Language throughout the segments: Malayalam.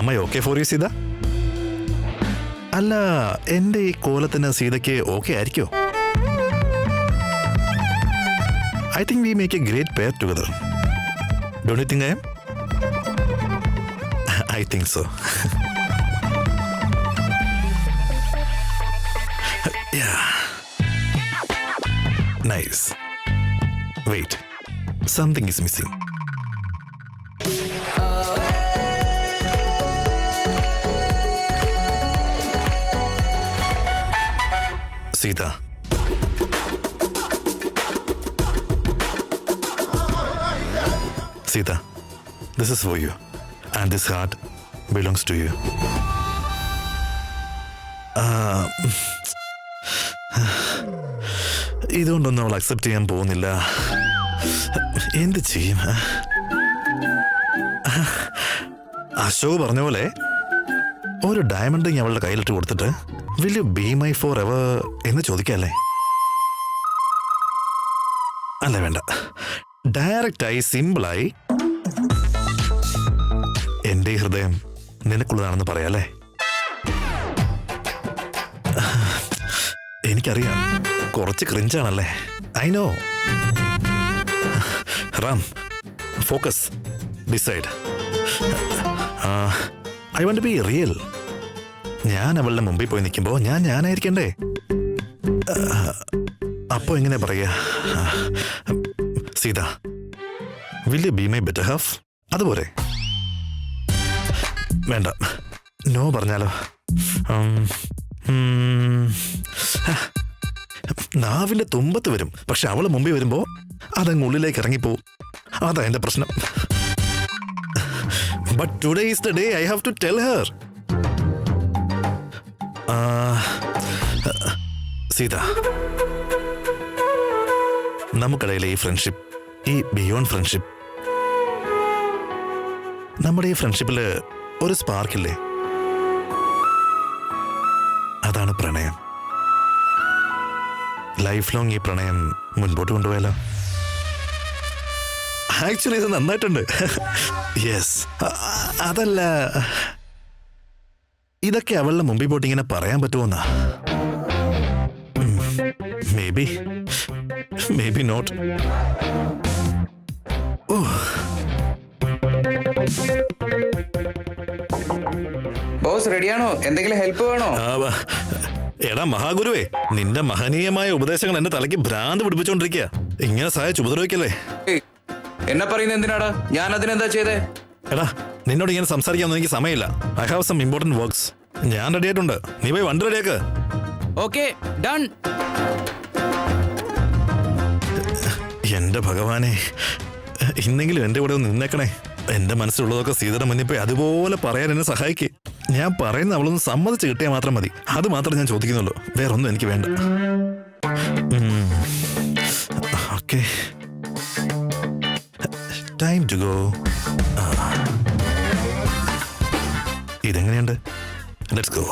Am I okay for you, Sita? അല്ല, എൻ്റെ ഈ കോലത്തിന് സീതയ്ക്ക് okay ആയിരിക്കോ? I think we make a great pair together. Don't you think I am? I think so. Yeah. Nice. Wait. Something is missing. Sita. Sita, this is for you. And this heart belongs to you. ഇതുകൊണ്ടൊന്നും അവൾ അക്സെപ്റ്റ് ചെയ്യാൻ പോകുന്നില്ല. എന്ത് ചെയ്യും? അശോക് പറഞ്ഞ പോലെ ഒരു ഡയമണ്ട് റിംഗ് അവളുടെ കയ്യിലിട്ട് കൊടുത്തിട്ട് will you be my for ever എന്ന് ചോദിക്കല്ലേ? അല്ല, വേണ്ട. ഡയറക്റ്റായി, സിമ്പിളായി എൻ്റെ ഹൃദയം നിനക്കുള്ളതാണെന്ന് പറയാല്ലേ? എനിക്കറിയാം, കുറച്ച് ക്രിഞ്ചാണല്ലേ. I know. Ram, focus, decide. I want to be real. ഞാൻ അവളുടെ മുമ്പിൽ പോയി നിൽക്കുമ്പോൾ ഞാനായിരിക്കണ്ടേ? അപ്പോ എങ്ങനെ പറയാ? Sita, will you be my better half? അതുപോലെ. വേണ്ട, നോ പറഞ്ഞാലോ? നാവിന്റെ തുമ്പത്ത് വരും, പക്ഷെ അവള് മുമ്പിൽ വരുമ്പോ അതങ്ങ് ഉള്ളിലേക്ക് ഇറങ്ങിപ്പോവും. അതാ എന്റെ പ്രശ്നം. But today is the day I have to tell her. Sita, നമുക്കിടയിലെ ഈ ഫ്രണ്ട്ഷിപ്പ്, ഈ ബിയോണ്ട് ഫ്രണ്ട്ഷിപ്പ്, നമ്മുടെ ഈ ഫ്രണ്ട്ഷിപ്പില് ഒരു സ്പാർക്കില്ലേ? അതാണ് പ്രണയം. ലൈഫ് ലോങ് ഈ പ്രണയം മുൻപോട്ട് കൊണ്ടുപോയാലോ? ആക്ച്വലി ഇത് നന്നായിട്ടുണ്ട്. യെസ്. അതല്ല, ഇതൊക്കെ അവളുടെ മുമ്പിൽ പോയിട്ട് ഇങ്ങനെ പറയാൻ പറ്റുമോന്നാ? Maybe not. ബോസ് റെഡിയാണോ? എന്തെങ്കിലും ഹെൽപ്പ് വേണോ? എടാ മഹാഗുരുവേ, നിന്റെ മഹനീയമായ ഉപദേശങ്ങൾ എന്റെ തലയ്ക്ക് ഭ്രാന്ത് പിടിപ്പിച്ചോണ്ടിരിക്കുക. ഇങ്ങനെ സഹായിച്ച് ഉപദ്രവിക്കല്ലേ? എന്നെ പറയുന്നത് എന്തിനാടാ? ഞാൻ അതിനെന്താ ചെയ്തേ? എടാ, നിന്നോട് ഇങ്ങനെ സംസാരിക്കാനൊന്നും എനിക്ക് സമയമില്ല. I have some important works. ഞാൻ റെഡി ആയിട്ടുണ്ട്. നീ പോയി വണ്ടി റെഡിയാക്ക്. Okay, done. എന്റെ ഭഗവാനെ, ഇന്നെങ്കിലും എന്റെ കൂടെ ഒന്ന് നിന്നേക്കണേ. എന്റെ മനസ്സിലുള്ളതൊക്കെ സീതയുടെ മുന്നിൽ പോയി അതുപോലെ പറയാൻ എന്നെ സഹായിക്കേ. ഞാൻ പറയുന്ന അവളൊന്ന് സമ്മതിച്ച് കിട്ടിയാൽ മാത്രം മതി. അത് മാത്രം ഞാൻ ചോദിക്കുന്നുള്ളൂ, വേറൊന്നും എനിക്ക് വേണ്ട. Okay, time to go. ഇതെങ്ങനെയുണ്ട്? Let's go.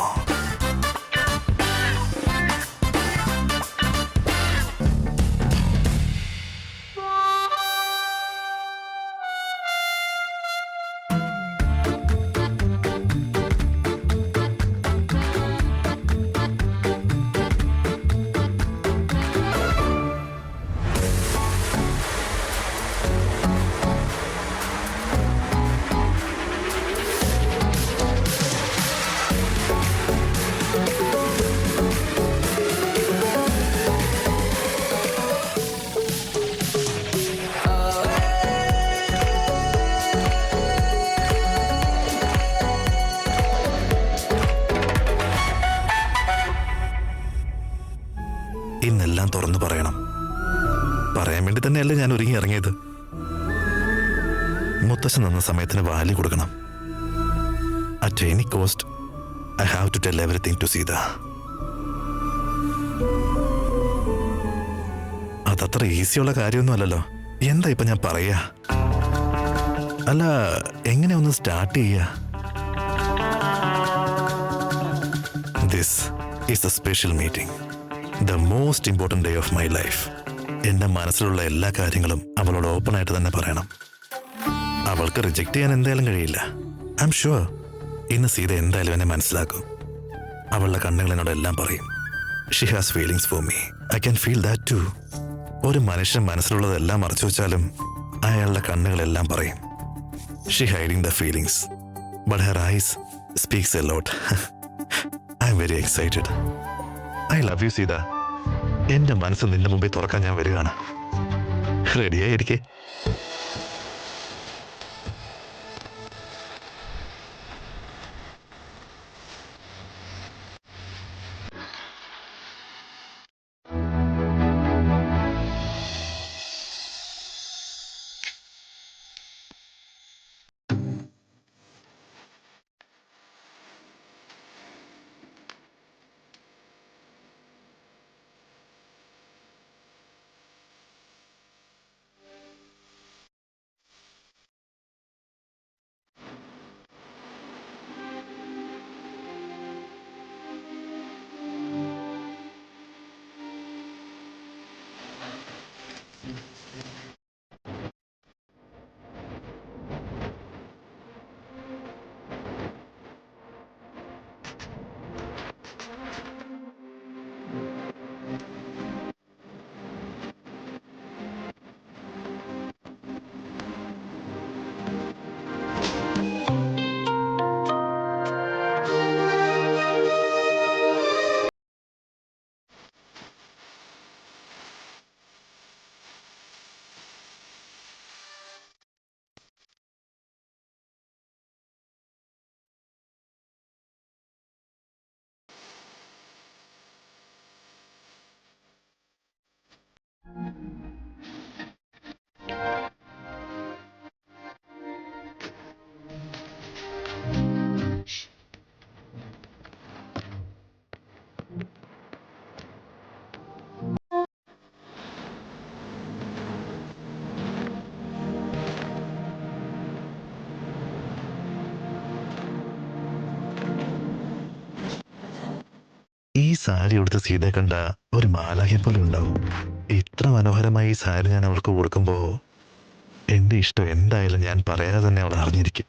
ഇന്നെല്ലാം തുറന്നു പറയണം. പറയാൻ വേണ്ടി തന്നെയല്ലേ ഞാൻ ഒരുങ്ങി ഇറങ്ങിയത്. മുത്തശ്ശൻ നിന്ന സമയത്തിന് വാല്യൂ കൊടുക്കണം. At any cost I have to tell everything to Sita. അതത്ര ഈസിയുള്ള കാര്യമൊന്നും അല്ലല്ലോ. എന്താ ഇപ്പൊ ഞാൻ പറയാ? അല്ല, എങ്ങനെ ഒന്ന് സ്റ്റാർട്ട് ചെയ്യാ? This is A special meeting, the most important day of my life. എന്റെ മനസ്സിലുള്ള എല്ലാ കാര്യങ്ങളും അവളോട് ഓപ്പൺ ആയിട്ട് തന്നെ പറയണം. അവൾക്ക് റിജക്ട് ചെയ്യാൻ എന്തായാലും കഴിയില്ല. I am sure. ഇന്ന് സീത എന്തായാലും എന്നെ മനസ്സിലാക്കും. അവളുടെ കണ്ണുകൾ എന്നോട് എല്ലാം പറയും. She has feelings for me. I can feel that too. ഒരു മനുഷ്യൻ മനസ്സിലുള്ളതെല്ലാം മറച്ചു വെച്ചാലും അയാളുടെ കണ്ണുകളെല്ലാം പറയും. She hiding the feelings but her eyes speaks a lot. I am very excited. I love you Sita. എന്റെ മനസ്സ് നിന്റെ മുമ്പിൽ തുറക്കാൻ ഞാൻ വരികയാണ്. റെഡിയായിരിക്കേ. ഈ സാരി ഉടുത്ത സീതയെ കണ്ട ഒരു മാലാഖയെ പോലെ ഉണ്ടാവും. ഇത്ര മനോഹരമായി ഈ സാരി ഞാൻ അവൾക്ക് കൊടുക്കുമ്പോൾ എൻ്റെ ഇഷ്ടം എന്തായാലും ഞാൻ പറയാതെ തന്നെ അവൾ അറിഞ്ഞിരിക്കും.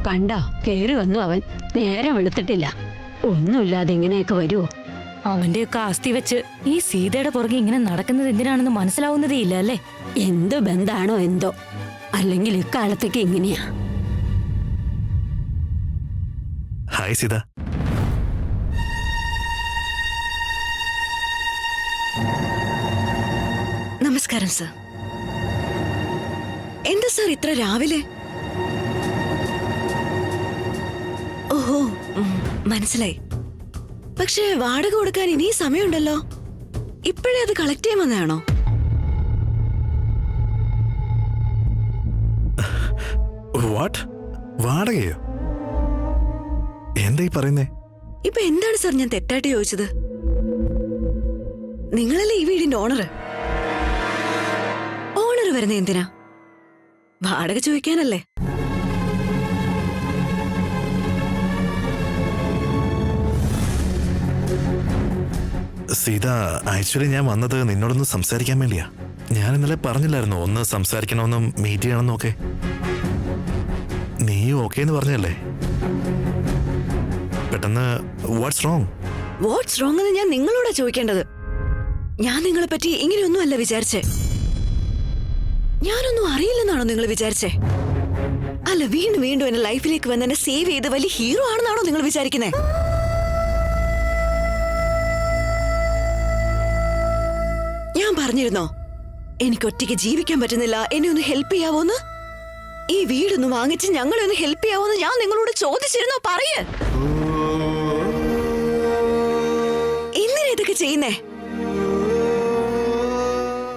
കണ്ടോ, കേറി വന്നു അവൻ. നേരം വെളുത്തിട്ടില്ല. ഒന്നുമില്ലാതെ ഇങ്ങനെയൊക്കെ വരുമോ? അവന്റെയൊക്കെ ആസ്തി വെച്ച് ഈ സീതയുടെ പുറകെ ഇങ്ങനെ നടക്കുന്നത് എന്തിനാണെന്ന് മനസ്സിലാവുന്നതേ ഇല്ല അല്ലേ? എന്ത് ബന്ധാണോ എന്തോ, അല്ലെങ്കിൽ ഇക്കാലത്തേക്ക് ഇങ്ങനെയാ. ഹായ് സീത. നമസ്കാരം സർ. എന്താ സർ ഇത്ര രാവിലെ? ഓഹോ, മനസ്സിലായി. പക്ഷേ വാടക കൊടുക്കാൻ ഇനി സമയമുണ്ടല്ലോ. ഇപ്പോഴേ അത് കളക്ട് ചെയ്യാൻ വന്നതാണോ? വാട്ട്? വാടകയോ? എന്താ ഈ പറയുന്നേ? ഇപ്പൊ എന്താണ് സർ ഞാൻ തെറ്റായിട്ട് ചോദിച്ചത്? നിങ്ങളല്ലേ ഈ വീടിന്റെ ഓണർ? ഓണർ വരുന്ന എന്തിനാ? വാടക ചോദിക്കാനല്ലേ? സീത, ആക്ച്വലി ഞാൻ വന്നത് നിന്നോടൊന്ന് സംസാരിക്കാൻ വേണ്ടിയാ. ഞാൻ ഇന്നലെ പറഞ്ഞില്ലായിരുന്നു ഒന്ന് സംസാരിക്കണമെന്നും മീറ്റ് ചെയ്യണമെന്നും ഒക്കെ. നീ ഓക്കെ എന്ന് പറഞ്ഞല്ലേ? പെട്ടെന്ന് വാട്ട്സ് റോങ്? വാട്ട്സ് റോങ് എന്ന് ഞാൻ നിങ്ങളോടാ ചോദിക്കേണ്ടത്. ഞാൻ നിങ്ങളെ പറ്റി ഇങ്ങനെയൊന്നും അല്ല വിചാരിച്ചേ. ഞാനൊന്നും അറിയില്ലെന്നാണോ നിങ്ങൾ വിചാരിച്ചേ? അല്ല, വീണ്ടും വീണ്ടും എന്റെ ലൈഫിലേക്ക് വന്ന് എന്നെ സേവ് ചെയ്ത് വലിയ ഹീറോ ആണെന്നാണോ നിങ്ങൾ വിചാരിക്കുന്നത്? ഞാൻ പറഞ്ഞിരുന്നോ എനിക്ക് ഒറ്റയ്ക്ക് ജീവിക്കാൻ പറ്റുന്നില്ല, എന്നെ ഒന്ന് ഹെൽപ്പ് ചെയ്യാവോന്ന്? ഈ വീടൊന്ന് വാങ്ങിച്ച് ഞങ്ങളെ ഒന്ന് ഹെൽപ്പ് ചെയ്യാവോന്ന് ഞാൻ നിങ്ങളോട് ചോദിച്ചിരുന്നോ? പറയ്. എന്തിനാ ഇതൊക്കെ ചെയ്യുന്നേ?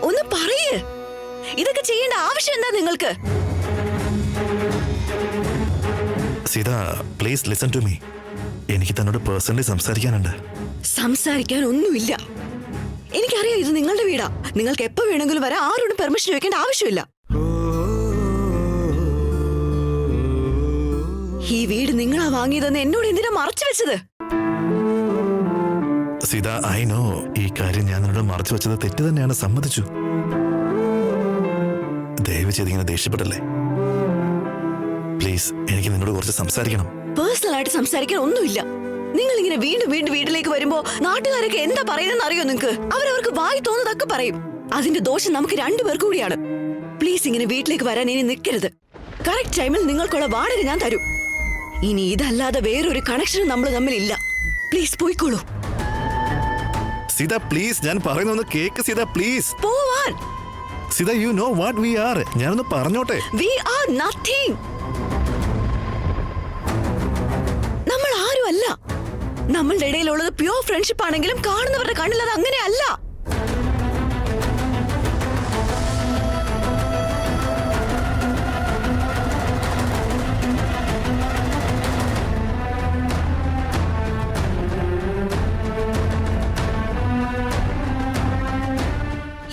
ഒന്ന് പറയ്. ആവശ്യം എന്താ നിങ്ങൾക്ക്? Sita please listen to me. എനിക്ക് തന്നോട് പേഴ്സണലി സംസാരിക്കാനുണ്ട്. സംസാരിക്കാൻ ഒന്നുമില്ല. എനിക്കറിയാം ഇത് നിങ്ങളുടെ വീടാ. നിങ്ങൾക്ക് എപ്പോ വേണമെങ്കിലും വരാം. ആരോടും പെർമിഷൻ വെക്കേണ്ട ആവശ്യമില്ല. ഈ വീട് നിങ്ങളാ വാങ്ങിയതെന്ന് എന്നോട് എന്തിനാ മറച്ചു വെച്ചത്? സീത ഐ നോ ഈ കാര്യം ഞാൻ നിന്നോട് മറച്ചു വെച്ചത് തെറ്റ് തന്നെയാണ്, സമ്മതിച്ചു. ദയവ് ചെയ്ത് ഇങ്ങനെ ദേഷ്യപ്പെട്ടല്ലേ. പ്ലീസ് എനിക്ക് നിന്നോട് കുറച്ച് സംസാരിക്കണം. പേഴ്സണൽ ആയിട്ട് സംസാരിക്കാൻ ഒന്നുമില്ല. നിങ്ങൾ ഇങ്ങനെ വീണ്ടും വീണ്ടും വീട്ടിലേക്ക് വരുമ്പോ നാട്ടുകാരൊക്കെ എന്താ പറയുന്നത് അറിയോ നിങ്ങൾക്ക്? അവരവർക്ക് വായി തോന്നുന്നതൊക്കെ പറയും. അതിന്റെ ദോഷം നമുക്ക് രണ്ടുപേർക്കും കൂടിയാണ്. പ്ലീസ് ഇങ്ങനെ വീട്ടിലേക്ക് വരാൻ ഇനി നിൽക്കരുത്. കറക്റ്റ് ടൈമിൽ നിങ്ങൾക്കുള്ള വാടക ഞാൻ തരും. ഇനി ഇതല്ലാതെ വേറൊരു കണക്ഷനും നമ്മൾ തമ്മിലില്ല. പ്ലീസ് പോയിക്കോളൂ. സീത പ്ലീസ്, ഞാൻ പറയുന്നൊന്ന് കേക്ക് സീത പ്ലീസ്. പോവാൻ. Sita you know what we are. ഞാനൊന്ന് പറഞ്ഞോട്ടെ. We are nothing. നമ്മൾ ആരും അല്ല. നമ്മളുടെ ഇടയിലുള്ളത് പ്യൂർ ഫ്രണ്ട്ഷിപ്പ് ആണെങ്കിലും കാണുന്നവരുടെ കണ്ണിൽ അത് അങ്ങനെയല്ല.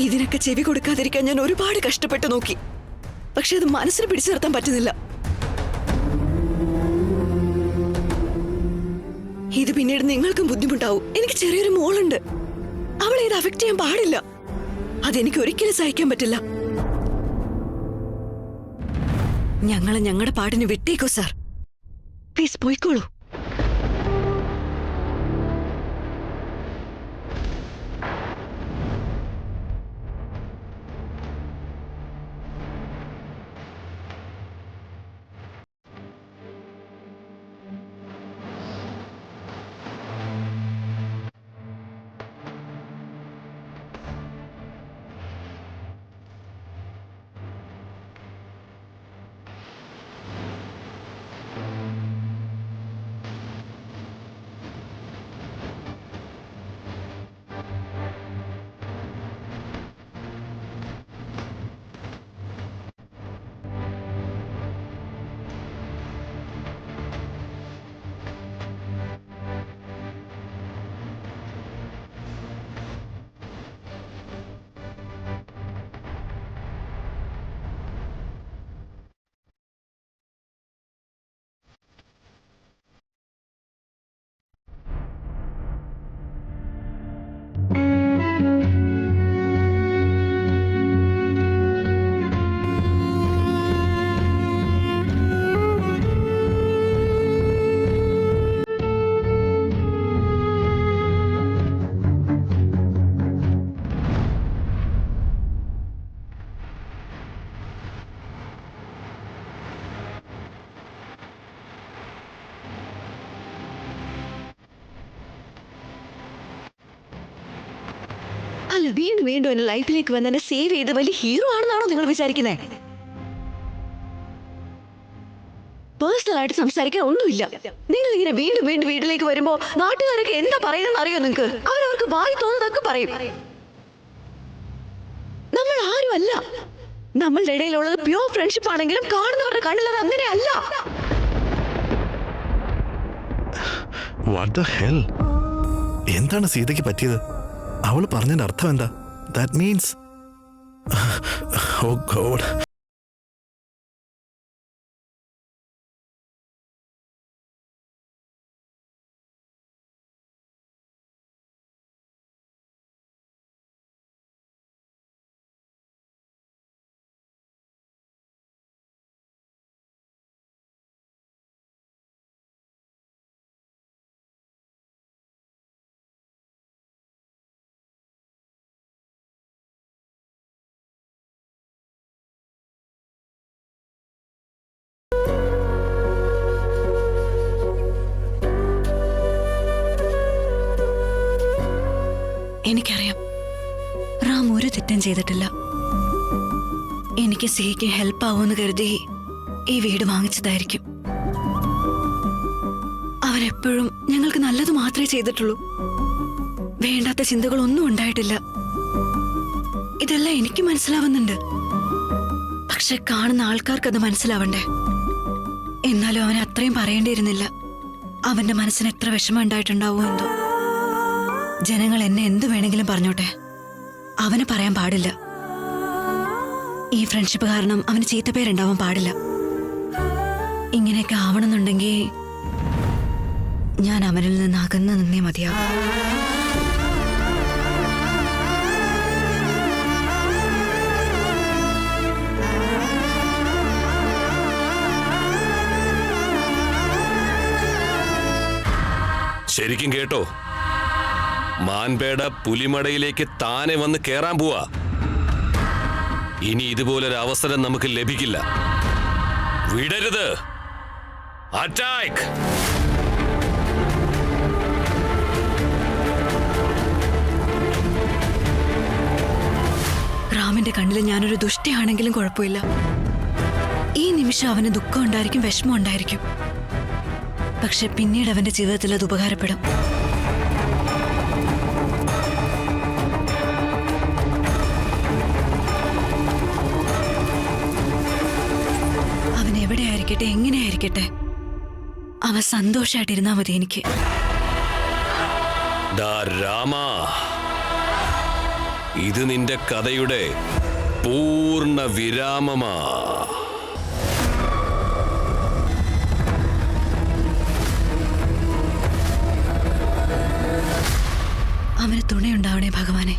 ഇതിനൊക്കെ ചെവി കൊടുക്കാതിരിക്കാൻ ഞാൻ ഒരുപാട് കഷ്ടപ്പെട്ട് നോക്കി. പക്ഷെ അത് മനസ്സിന് പിടിച്ചു നിർത്താൻ പറ്റുന്നില്ല. ഇത് പിന്നീട് നിങ്ങൾക്കും ബുദ്ധിമുട്ടാവും. എനിക്ക് ചെറിയൊരു മോളുണ്ട്. അവളെ ഇത് അഫക്ട് ചെയ്യാൻ പാടില്ല. അതെനിക്ക് ഒരിക്കലും സഹിക്കാൻ പറ്റില്ല. ഞങ്ങളെ ഞങ്ങളുടെ പാടിന് വിട്ടേക്കോ സാർ. പ്ലീസ് പോയിക്കോളൂ. അല്ല, വീണ്ടും വീണ്ടും എന്റെ ലൈഫിലേക്ക് വന്ന് എന്നെ സേവ് ചെയ്ത് വലിയ ഹീറോ ആണെന്നാണോ നിങ്ങൾ വിചാരിക്കുന്നത്? പേഴ്സണൽ ആയിട്ട് സംസാരിക്കാൻ ഒന്നുമില്ല. നിങ്ങൾ ഇങ്ങനെ വീണ്ടും വീണ്ടും വീട്ടിലേക്ക് വരുമ്പോ നാട്ടുകാരൊക്കെ എന്താ പറയുന്നത് അറിയോ നിങ്ങൾക്ക്? അവരവർക്ക് വായി തോന്നുന്നതൊക്കെ പറയും. നമ്മൾ ആരും അല്ല. നമ്മളുടെ ഇടയിലുള്ളത് പ്യൂർ ഫ്രണ്ട്ഷിപ്പ് ആണെങ്കിലും കാണുന്നവരുടെ കണ്ണിൽ അത് അങ്ങനെയല്ല. What the hell? എന്താണ് സീതയ്ക്ക് പറ്റിയത്? അവൾ പറഞ്ഞതിന്റെ അർത്ഥം എന്താ? That means oh God. എനിക്കറിയാം റാം ഒരു തെറ്റും ചെയ്തിട്ടില്ല. എനിക്ക് സിക്ക് ഹെൽപ്പ് ആവുമെന്ന് കരുതി ഈ വീട് വാങ്ങിച്ചതായിരിക്കും. അവരെപ്പോഴും ഞങ്ങൾക്ക് നല്ലത് മാത്രമേ ചെയ്തിട്ടുള്ളൂ. വേണ്ടാത്ത ചിന്തകളൊന്നും ഉണ്ടായിട്ടില്ല. ഇതെല്ലാം എനിക്ക് മനസ്സിലാവുന്നുണ്ട്. പക്ഷെ കാണുന്ന ആൾക്കാർക്ക് അത് മനസ്സിലാവണ്ടേ? എന്നാലും അവൻ അത്രയും പറയേണ്ടിയിരുന്നില്ല. അവന്റെ മനസ്സിന് എത്ര വിഷമം ഉണ്ടായിട്ടുണ്ടാവോ എന്തോ. ജനങ്ങൾ എന്നെ എന്ത് വേണമെങ്കിലും പറഞ്ഞോട്ടെ, അവന് പറയാൻ പാടില്ല. ഈ ഫ്രണ്ട്ഷിപ്പ് കാരണം അവന് ചീത്തപ്പേരുണ്ടാവാൻ പാടില്ല. ഇങ്ങനെയൊക്കെ ആവണമെന്നുണ്ടെങ്കിൽ ഞാൻ അവനിൽ നിന്ന് അകന്ന് നിന്നേ മതിയാവും. ശരിക്കും കേട്ടോ, മാൻപേട പുലിമടയിലേക്ക് താനെ വന്ന് കേറാൻ പോവാ. ഇനി ഇതുപോലൊരു അവസരം നമുക്ക് ലഭിക്കില്ല. വിടരുത്. അറ്റാക്ക്! റാമിന്റെ കണ്ണിൽ ഞാനൊരു ദുഷ്ടയാണെങ്കിലും കുഴപ്പമില്ല. ഈ നിമിഷം അവന് ദുഃഖം ഉണ്ടായിരിക്കും, വിഷമം ഉണ്ടായിരിക്കും. പക്ഷെ പിന്നീട് അവന്റെ ജീവിതത്തിൽ അത് ഉപകാരപ്പെടും. അവൻ എവിടെയായിരിക്കട്ടെ, എങ്ങനെയായിരിക്കട്ടെ, അവൻ സന്തോഷമായിട്ടിരുന്നാ മതി എനിക്ക്. രാമ, ഇത് നിന്റെ കഥയുടെ പൂർണ്ണ വിരാമമാ. അവന് തുണയുണ്ടാവണേ ഭഗവാനെ.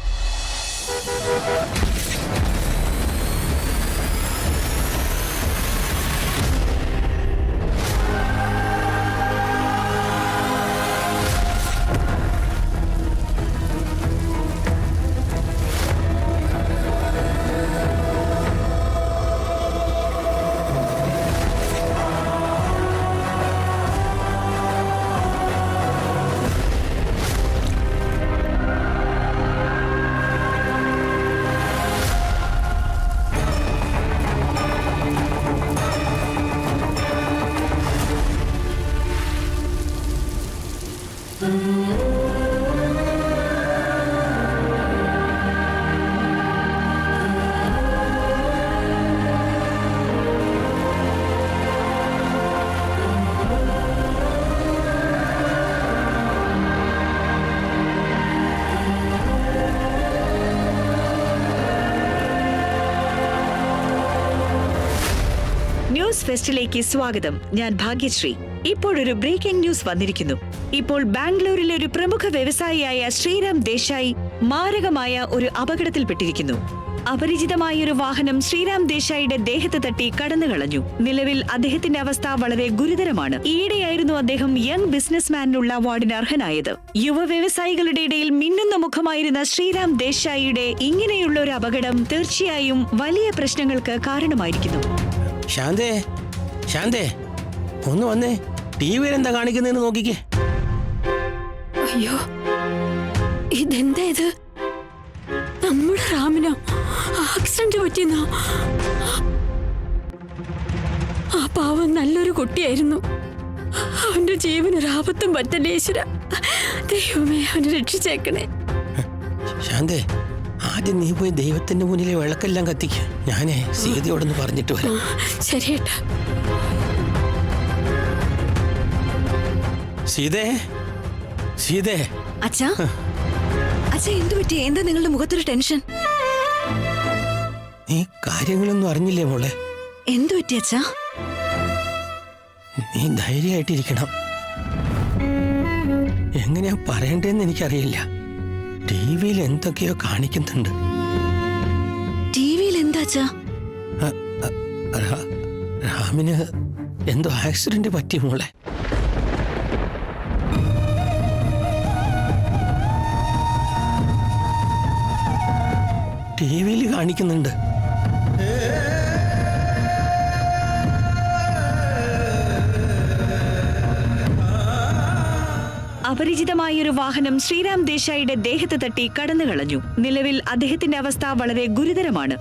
ന്യൂസ് ഫെസ്റ്റിലേക്ക് സ്വാഗതം. ഞാൻ ഭാഗ്യശ്രീ. ഇപ്പോഴൊരു ബ്രേക്കിംഗ് ന്യൂസ് വന്നിരിക്കുന്നു. ഇപ്പോൾ ബാംഗ്ലൂരിലെ ഒരു പ്രമുഖ വ്യവസായിയായ ശ്രീറാം ദേശായി മാരകമായ ഒരു അപകടത്തിൽപ്പെട്ടിരിക്കുന്നു. അപരിചിതമായ ഒരു വാഹനം ശ്രീറാം ദേശായിയുടെ ദേഹത്ത് തട്ടി കടന്നുകളഞ്ഞു. നിലവിൽ അദ്ദേഹത്തിന്റെ അവസ്ഥ വളരെ ഗുരുതരമാണ്. ഈയിടെയായിരുന്നു അദ്ദേഹം യങ് ബിസിനസ്മാനുള്ള അവാർഡിന് അർഹനായത്. യുവ വ്യവസായികളുടെ ഇടയിൽ മിന്നുന്ന മുഖമായിരുന്ന ശ്രീറാം ദേശായിയുടെ ഇങ്ങനെയുള്ള ഒരു അപകടം തീർച്ചയായും വലിയ പ്രശ്നങ്ങൾക്ക് കാരണമായിരിക്കുന്നു. ശാന്തേ, ശാന്തേ, ഒന്ന് വന്നേ. ടി വിയിൽ എന്താ കാണിക്കുന്നതെന്ന് നോക്കിക്കേ. അയ്യോ, ഇതെന്താ ഇത്? നമ്മുടെ റാമിനോ ആക്സിഡന്റ് പറ്റിയെന്നോ? ആ പാവം നല്ലൊരു കുട്ടിയായിരുന്നു. അവന്റെ ജീവനൊരാപത്തും പറ്റല്ലേ ഈശ്വര. ദൈവമേ, അവനെ രക്ഷിച്ചേക്കണേ. ശാന്തേ, ആദ്യം നീ പോയി ദൈവത്തിന്റെ മുന്നിലെ വിളക്കെല്ലാം കത്തിക്ക. ഞാനേ സീതയോടൊന്ന് പറഞ്ഞിട്ട് വരാം. ശരിയേട്ടാ. സീതേ, സീതേ. അച്ഛാ, അച്ഛാ, എന്തു പറ്റി? എന്താ നിങ്ങളുടെ മുഖത്തൊരു ടെൻഷൻ? നീ കാര്യങ്ങളൊന്നും അറിഞ്ഞില്ലേ മോളെ? എന്തു പറ്റി അച്ഛാ? നീ ധൈര്യമായിട്ടിരിക്കണം. എങ്ങനെയാ പറയണ്ടേന്ന് എനിക്കറിയില്ല. ടി വിയിൽ എന്തൊക്കെയോ കാണിക്കുന്നുണ്ട്. ടി വിയിൽ എന്താ അച്ഛാ? റാമിന് എന്തോ ആക്സിഡന്റ് പറ്റി മോളെ. ടി വിയിൽ കാണിക്കുന്നുണ്ട്. അപരിചിതമായ ഒരു വാഹനം ശ്രീറാം ദേശായിയുടെ ദേഹത്ത് തട്ടി കടന്നുകളഞ്ഞു. നിലവിൽ അദ്ദേഹത്തിന്റെ അവസ്ഥ വളരെ ഗുരുതരമാണ്.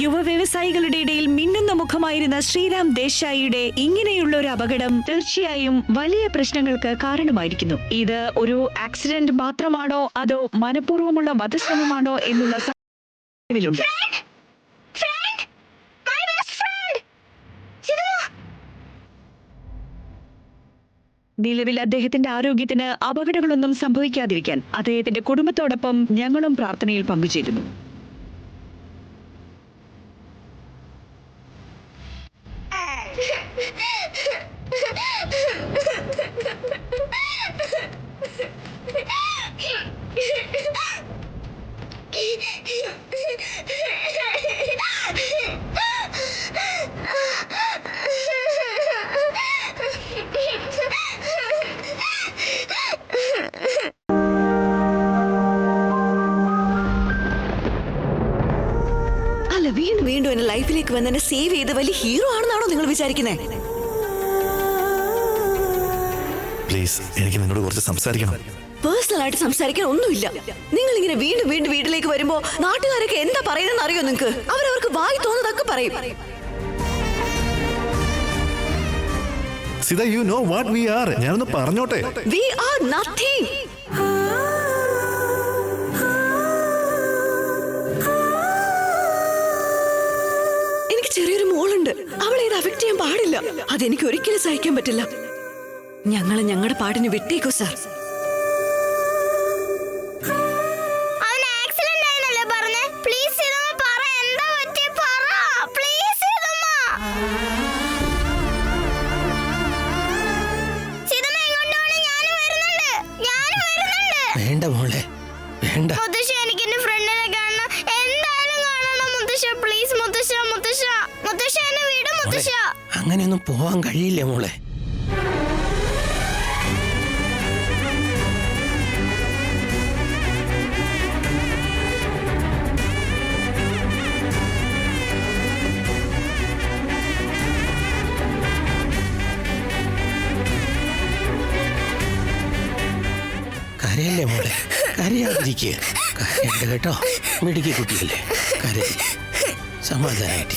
യുവ വ്യവസായികളുടെ ഇടയിൽ മിന്നുന്ന മുഖമായിരുന്ന ശ്രീറാം ദേശായിയുടെ ഇങ്ങനെയുള്ള ഒരു അപകടം തീർച്ചയായും വലിയ പ്രശ്നങ്ങൾക്ക് കാരണമായിരിക്കുന്നു. ഇത് ഒരു ആക്സിഡന്റ് മാത്രമാണോ അതോ മനഃപൂർവ്വമുള്ള വധശ്രമമാണോ എന്നുള്ള സംശയമുണ്ട്. നിലവിൽ അദ്ദേഹത്തിന്റെ ആരോഗ്യത്തിന് അപകടങ്ങളൊന്നും സംഭവിക്കാതിരിക്കാൻ അദ്ദേഹത്തിന്റെ കുടുംബത്തോടൊപ്പം ഞങ്ങളും പ്രാർത്ഥനയിൽ പങ്കുചേരുന്നു. അല്ല, വീണ്ടും വീണ്ടും എന്റെ ലൈഫിലേക്ക് വന്ന് എന്നെ സേവ് ചെയ്ത് വലിയ ഹീറോ ആണെന്നാണോ നിങ്ങൾ വിചാരിക്കുന്നത്? പ്ലീസ്, എനിക്ക് നിന്നോട് കുറച്ച് സംസാരിക്കണം. പേഴ്സണൽ ആയിട്ട് സംസാരിക്കാൻ ഒന്നുമില്ല. നിങ്ങൾ ഇങ്ങനെ വീണ്ടും വീണ്ടും വീട്ടിലേക്ക് വരുമ്പോ നാട്ടുകാരൊക്കെ എന്താ പറയുന്നതെന്ന് അറിയോ നിങ്ങൾക്ക്? അവരവർക്ക് വായി തോന്നുന്നതൊക്കെ പറയും. Sita, you know what we are. ഞാനൊന്ന് പറഞ്ഞോട്ടെ. We are nothing. എനിക്ക് ചെറിയൊരു മോളുണ്ട്. അവളെ ഇത് അഫക്ട് ചെയ്യാൻ പാടില്ല. അതെനിക്ക് ഒരിക്കലും സഹിക്കാൻ പറ്റില്ല. ഞങ്ങളെ ഞങ്ങളുടെ പാട്ടിന് വിട്ടേക്കോ സാർ. വേണ്ട മോളെ, വേണ്ട. എനിക്ക് എന്റെ ഫ്രണ്ടിനെ കാണണം, എന്തായാലും കാണണം മുത്തശ്ശ. പ്ലീസ് മുത്തശ്ശ, മുത്തശ്ശ, മുത്തശ്ശ എന്നെ വിട് മുത്തശ്ശ. അങ്ങനെയൊന്നും പോവാൻ കഴിയില്ല മോളെ. കരയല്ലേ മോളെ, കരയാതിരിക്കുക. കരയണ്ട കേട്ടോ, മിടുക്കി കുട്ടിയല്ലേ. കരയില്ല, സമാധാനായിട്ട്.